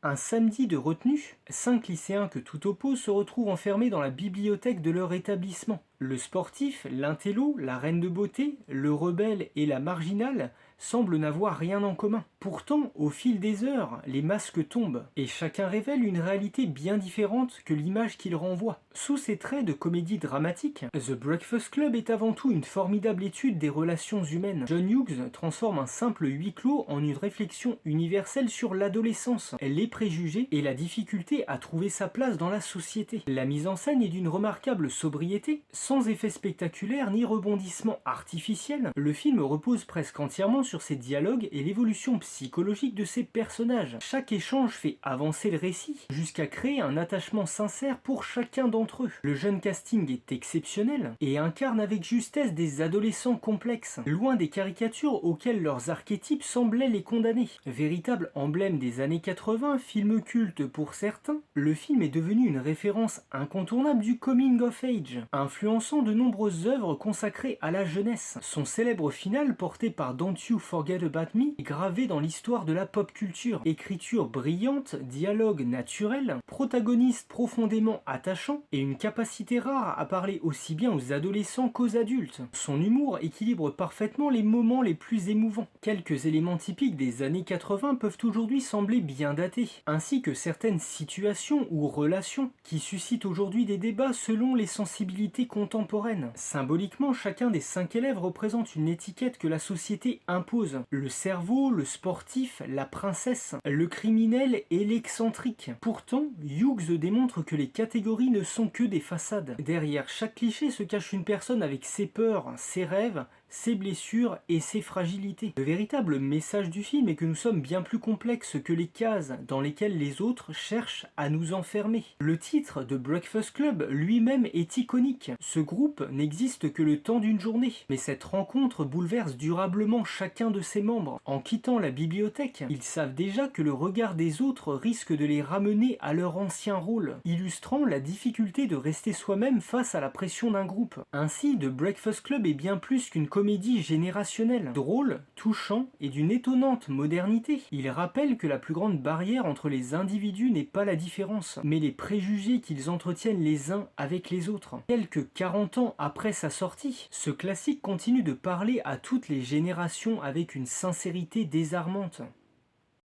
Un samedi de retenue, 5 lycéens que tout oppose se retrouvent enfermés dans la bibliothèque de leur établissement. Le sportif, l'intello, la reine de beauté, le rebelle et la marginale semblent n'avoir rien en commun. Pourtant, au fil des heures, les masques tombent et chacun révèle une réalité bien différente que l'image qu'il renvoie. Sous ses traits de comédie dramatique, The Breakfast Club est avant tout une formidable étude des relations humaines. John Hughes transforme un simple huis clos en une réflexion universelle sur l'adolescence, les préjugés et la difficulté à trouver sa place dans la société. La mise en scène est d'une remarquable sobriété, sans effets spectaculaires ni rebondissements artificiels. Le film repose presque entièrement sur ses dialogues et l'évolution psychologique de ses personnages. Chaque échange fait avancer le récit, jusqu'à créer un attachement sincère pour chacun d'entre eux. Le jeune casting est exceptionnel et incarne avec justesse des adolescents complexes, loin des caricatures auxquelles leurs archétypes semblaient les condamner. Véritable emblème des années 80, film culte pour certains, le film est devenu une référence incontournable du coming of age, influençant de nombreuses œuvres consacrées à la jeunesse. Son célèbre final, porté par Don't You Forget About Me, est gravé dans l'histoire de la pop culture. Écriture brillante, dialogue naturel, protagoniste profondément attachant et une capacité rare à parler aussi bien aux adolescents qu'aux adultes. Son humour équilibre parfaitement les moments les plus émouvants. Quelques éléments typiques des années 80 peuvent aujourd'hui sembler bien datés, ainsi que certaines situations ou relations qui suscitent aujourd'hui des débats selon les sensibilités contemporaines. Symboliquement, chacun des 5 élèves représente une étiquette que la société impose. Le cerveau, le sportif, la princesse, le criminel et l'excentrique. Pourtant, Hughes démontre que les catégories ne sont que des façades. Derrière chaque cliché se cache une personne avec ses peurs, ses rêves, ses blessures et ses fragilités. Le véritable message du film est que nous sommes bien plus complexes que les cases dans lesquelles les autres cherchent à nous enfermer. Le titre de Breakfast Club lui-même est iconique. Ce groupe n'existe que le temps d'une journée, mais cette rencontre bouleverse durablement chacun de ses membres. En quittant la bibliothèque, ils savent déjà que le regard des autres risque de les ramener à leur ancien rôle, illustrant la difficulté de rester soi-même face à la pression d'un groupe. Ainsi, The Breakfast Club est bien plus qu'une comédie générationnelle, drôle, touchant et d'une étonnante modernité. Il rappelle que la plus grande barrière entre les individus n'est pas la différence, mais les préjugés qu'ils entretiennent les uns avec les autres. Quelques 40 ans après sa sortie, ce classique continue de parler à toutes les générations avec une sincérité désarmante.